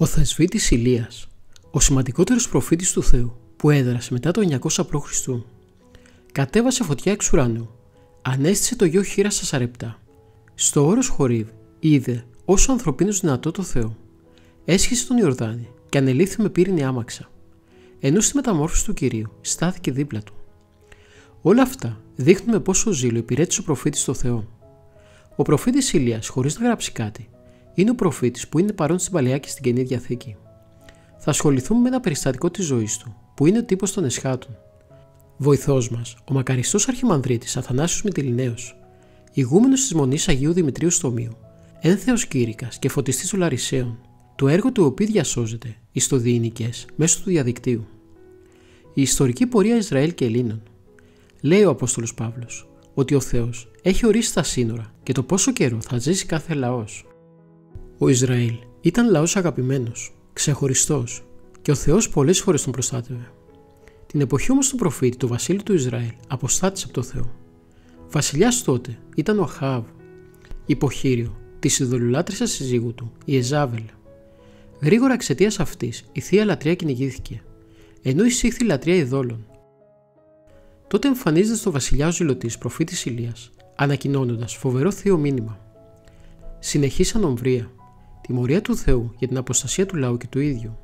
Θεσβήτης Ηλίας, ο σημαντικότερος προφήτης του Θεού που έδρασε μετά το 900 π.Χ., κατέβασε φωτιά εξ ουρανού, ανέστησε το γιο χήρας στα Σαρεπτά. Στο όρος Χορίβ είδε όσο ανθρωπίνος δυνατό το Θεό. Έσχισε τον Ιορδάνη και ανελήφθη με πύρινη άμαξα, ενώ στη μεταμόρφωση του Κυρίου στάθηκε δίπλα του. Όλα αυτά δείχνουν με πόσο ζήλο υπηρέτησε ο προφήτης στο Θεό. Ο προφήτης Ηλίας, χωρίς να γράψει κάτι, είναι ο προφήτης που είναι παρόν στην Παλαιά και στην Καινή Διαθήκη. Θα ασχοληθούμε με ένα περιστατικό της ζωής του, που είναι ο τύπος των Εσχάτων. Βοηθός μας, ο μακαριστός Αρχιμανδρίτης Αθανάσιος Μυτιληναίος, ηγούμενος της Μονής Αγίου Δημητρίου Στομίου, ένθεος κήρυκας και φωτιστής των Λαρισαίων, το έργο του οποίου διασώζεται εις το διηνικές μέσω του διαδικτύου. Η ιστορική πορεία Ισραήλ και Ελλήνων. Λέει ο Απόστολος Παύλος ότι ο Θεός έχει ορίσει τα σύνορα και το πόσο καιρό θα ζήσει κάθε λαός. Ο Ισραήλ ήταν λαός αγαπημένος, ξεχωριστός και ο Θεός πολλές φορές τον προστάτευε. Την εποχή όμως του προφήτη, το βασίλειο του Ισραήλ αποστάτησε από το Θεό. Βασιλιάς τότε ήταν ο Αχάβ, υποχείριο της ειδωλολάτρισσας συζύγου του, η Εζάβελ. Γρήγορα εξαιτίας αυτής η θεία λατρεία κυνηγήθηκε, ενώ εισήχθη η λατρεία ειδόλων. Τότε εμφανίζεται στο βασιλιά ο ζηλωτής προφήτης Ηλίας, ανακοινώνοντας φοβερό θείο μήνυμα. Συνεχής ανομβρία, τιμωρία του Θεού για την αποστασία του λαού και του ίδιου.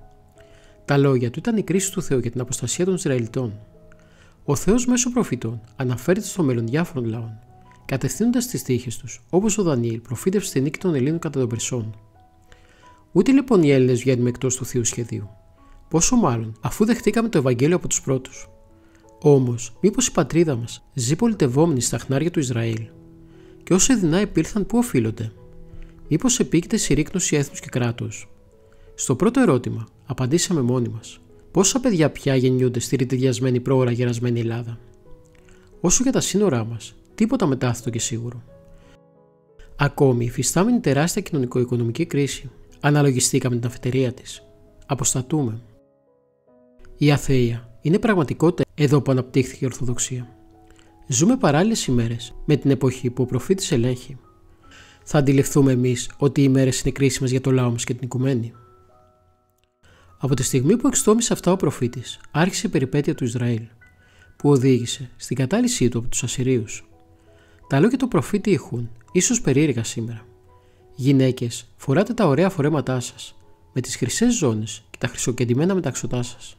Τα λόγια του ήταν η κρίση του Θεού για την αποστασία των Ισραηλιτών. Ο Θεός μέσω προφητών αναφέρεται στο μέλλον διάφορων λαών, κατευθύνοντας τις τύχες τους, όπως ο Δανιήλ προφήτευσε τη νίκη των Ελλήνων κατά των Περσών. Ούτε λοιπόν οι Έλληνες βγαίνουμε εκτός του θείου σχεδίου. Πόσο μάλλον αφού δεχτήκαμε το Ευαγγέλιο από τους πρώτους. Όμως, μήπως η πατρίδα μας ζει πολιτευόμενη στα χνάρια του Ισραήλ, και όσοι δεινά επήλθαν, πού οφείλονται? Μήπως επίκειται συρρίκνωση έθνους και κράτους? Στο πρώτο ερώτημα, απαντήσαμε μόνοι μας. Πόσα παιδιά πια γεννιούνται στη ρητιδιασμένη πρόωρα γερασμένη Ελλάδα? Όσο για τα σύνορά μας, τίποτα μετάθετο και σίγουρο. Ακόμη, υφιστάμενη τεράστια κοινωνικο-οικονομική κρίση, αναλογιστήκαμε την αφετηρία της. Αποστατούμε. Η αθεία είναι πραγματικότητα εδώ που αναπτύχθηκε η Ορθοδοξία. Ζούμε παράλληλες ημέρες με την εποχή που ο προφήτης ελέγχει. Θα αντιληφθούμε εμείς ότι οι ημέρες είναι κρίσιμες για το λαό μας και την οικουμένη. Από τη στιγμή που εξτόμησε αυτά ο προφήτης, άρχισε η περιπέτεια του Ισραήλ, που οδήγησε στην κατάλυσή του από τους Ασσυρίους. Τα λόγια του προφήτη ηχούν ίσως περίεργα σήμερα. Γυναίκες, φοράτε τα ωραία φορέματά σας, με τις χρυσές ζώνες και τα χρυσοκεντημένα μεταξωτά σας.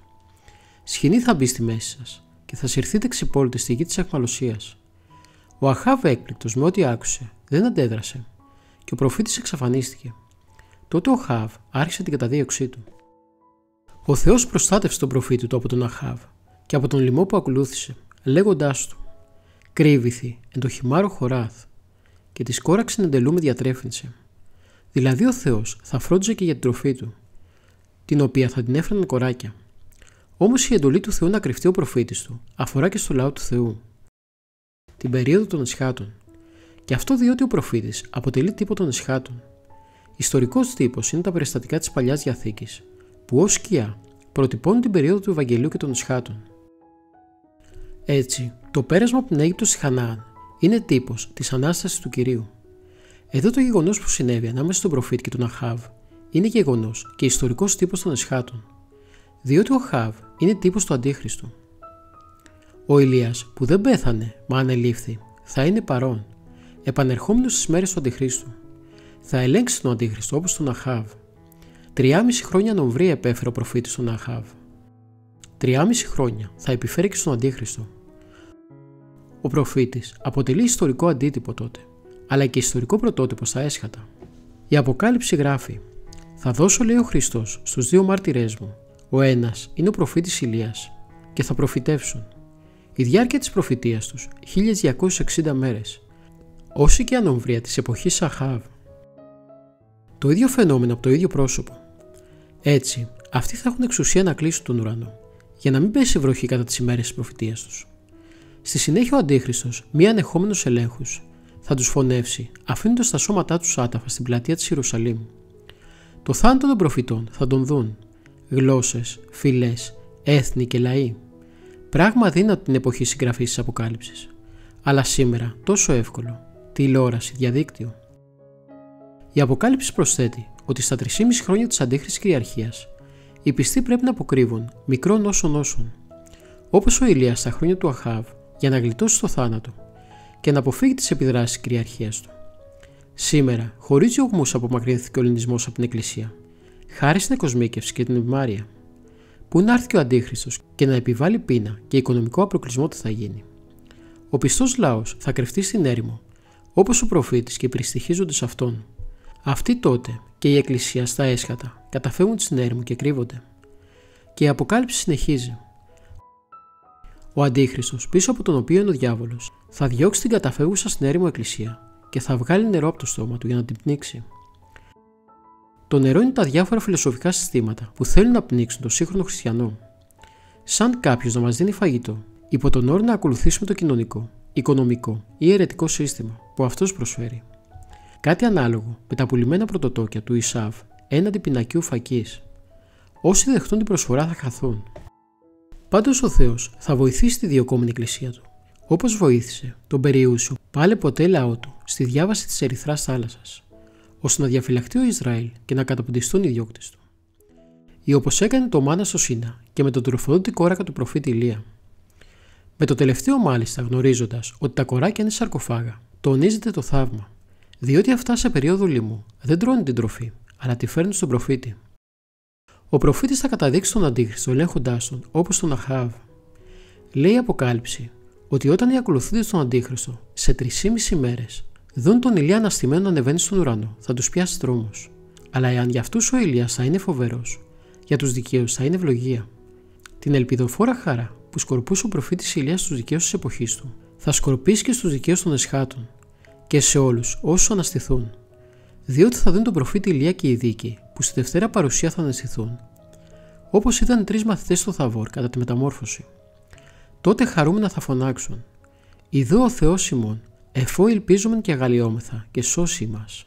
Σχοινή θα μπει στη μέση σας και θα συρθείτε ξυπόλυτες στη γη της αχμαλωσίας. Ο Αχάβ, έκπληκτος με ό,τι άκουσε, δεν αντέδρασε και ο προφήτης εξαφανίστηκε. Τότε ο Αχάβ άρχισε την καταδίωξή του. Ο Θεός προστάτευσε τον προφήτη του από τον Αχάβ και από τον λοιμό που ακολούθησε, λέγοντάς του: «Κρύβηθη εν το χυμάρο χωράθ, και τη κόραξεν εντελούμε διατρέφυνσε». Δηλαδή ο Θεός θα φρόντιζε και για την τροφή του, την οποία θα την έφεραν κοράκια. Όμως η εντολή του Θεού να κρυφτεί ο προφήτης του αφορά και στο λαό του Θεού, την περίοδο των Εσχάτων. Και αυτό διότι ο προφήτης αποτελεί τύπο των Εσχάτων. Ιστορικός τύπος είναι τα περιστατικά της Παλιάς Διαθήκης, που ως σκιά προτυπώνουν την περίοδο του Ευαγγελίου και των Εσχάτων. Έτσι, το πέρασμα από την Αίγυπτο στη Χαναάν είναι τύπος της Ανάστασης του Κυρίου. Εδώ το γεγονός που συνέβη ανάμεσα στον προφήτη και τον Αχάβ είναι γεγονός και ιστορικός τύπος των Εσχάτων, διότι ο Αχάβ είναι τύπος του Αντίχριστου. Ο Ηλίας, που δεν πέθανε μα ανελήφθη, θα είναι παρόν, επανερχόμενος στις μέρες του Αντιχρίστου. Θα ελέγξει τον Αντίχριστο όπως τον Αχάβ. 3,5 χρόνια νομβρία επέφερε ο προφήτης στον Αχάβ. 3,5 χρόνια θα επιφέρει και στον Αντίχριστο. Ο προφήτης αποτελεί ιστορικό αντίτυπο τότε, αλλά και ιστορικό πρωτότυπο στα έσχατα. Η Αποκάλυψη γράφει: «Θα δώσω, λέει ο Χριστός, στους δύο μάρτυρές μου. Ο ένας είναι ο προφήτης Ηλίας και θα προφητεύσουν. Η διάρκεια της προφητείας τους 1260 μέρες, όση και ανομβρία της εποχής Αχάβ». Το ίδιο φαινόμενο από το ίδιο πρόσωπο. Έτσι, αυτοί θα έχουν εξουσία να κλείσουν τον ουρανό, για να μην πέσει βροχή κατά τις ημέρες της προφητείας τους. Στη συνέχεια ο Αντίχριστος, μη ανεχόμενος ελέγχους, θα τους φωνεύσει, αφήνοντας τα σώματά τους άταφα στην πλατεία της Ιερουσαλήμ. Το θάνατο των προφητών θα τον δουν γλώσσες, φυλές, έθνη και λαοί. Πράγμα αδύνατο την εποχή συγγραφής της Αποκάλυψης. Αλλά σήμερα τόσο εύκολο. Τηλεόραση, διαδίκτυο. Η Αποκάλυψη προσθέτει ότι στα 3,5 χρόνια της αντίχρηστης κυριαρχίας οι πιστοί πρέπει να αποκρύβουν μικρών όσων, όπως ο Ηλίας στα χρόνια του Αχάβ, για να γλιτώσει το θάνατο και να αποφύγει τις επιδράσεις της κυριαρχίας του. Σήμερα, χωρίς διωγμούς, απομακρύνθηκε ο ελληνισμός από την Εκκλησία, χάρη στην εκοσμίκευση και την ευμάρεια. Πού να έρθει και ο Αντίχριστος και να επιβάλλει πείνα και οικονομικό απροκλεισμό, τι θα γίνει? Ο πιστός λαός θα κρυφτεί στην έρημο, όπως ο προφήτης, και περιστοιχίζονται σε αυτόν. Αυτοί τότε και η Εκκλησία στα έσχατα καταφεύγουν στην έρημο και κρύβονται. Και η αποκάλυψη συνεχίζει. Ο Αντίχριστος, πίσω από τον οποίο είναι ο διάβολος, θα διώξει την καταφεύγουσα στην έρημο Εκκλησία και θα βγάλει νερό από το στόμα του για να την πνίξει. Το νερό είναι τα διάφορα φιλοσοφικά συστήματα που θέλουν να πνίξουν το σύγχρονο χριστιανό. Σαν κάποιος να μας δίνει φαγητό, υπό τον όρο να ακολουθήσουμε το κοινωνικό, οικονομικό ή αιρετικό σύστημα που αυτός προσφέρει. Κάτι ανάλογο με τα πουλημένα πρωτοτόκια του Ισάβ έναντι πινακίου φακής. Όσοι δεχτούν την προσφορά θα χαθούν. Πάντως ο Θεός θα βοηθήσει τη διωκόμενη Εκκλησία του, όπως βοήθησε τον Περιούσιο πάλε ποτέ λαό του στη διάβαση της Ερυθράς θάλασσας, ώστε να διαφυλαχτεί ο Ισραήλ και να καταποντιστούν οι διώκτες του. Ή όπως έκανε το μάνα στο Σίνα και με τον τροφοδότη κόρακα του προφήτη Ηλία. Με το τελευταίο μάλιστα, γνωρίζοντας ότι τα κοράκια είναι σαρκοφάγα, τονίζεται το θαύμα, διότι αυτά σε περίοδο λοιμού δεν τρώνε την τροφή, αλλά τη φέρνουν στον προφήτη. Ο προφήτης θα καταδείξει τον Αντίχριστο ελέγχοντάς τον, όπως τον Αχάβ. Λέει η Αποκάλυψη ότι όταν οι ακολουθούντες τον Αντίχριστο σε 3,5 μέρες δουν τον Ηλία αναστημένο να ανεβαίνει στον ουρανό, θα τους πιάσει τρόμος. Αλλά εάν για αυτούς ο Ηλίας θα είναι φοβερός, για τους δικαίους θα είναι ευλογία. Την ελπιδοφόρα χαρά που σκορπούσε ο προφήτης Ηλίας στους δικαίους της εποχής του, θα σκορπίσει και στους δικαίους των εσχάτων και σε όλους όσους αναστηθούν. Διότι θα δουν τον προφήτη Ηλία και οι δίκαιοι που στη Δευτέρα παρουσία θα αναστηθούν, όπως ήταν οι 3 μαθητές στο Θαβόρ κατά τη μεταμόρφωση. Τότε χαρούμενα θα φωνάξουν: «Ιδού ο Θεός ημών, εφό ελπίζομεν και αγαλιόμεθα και σώσει μας».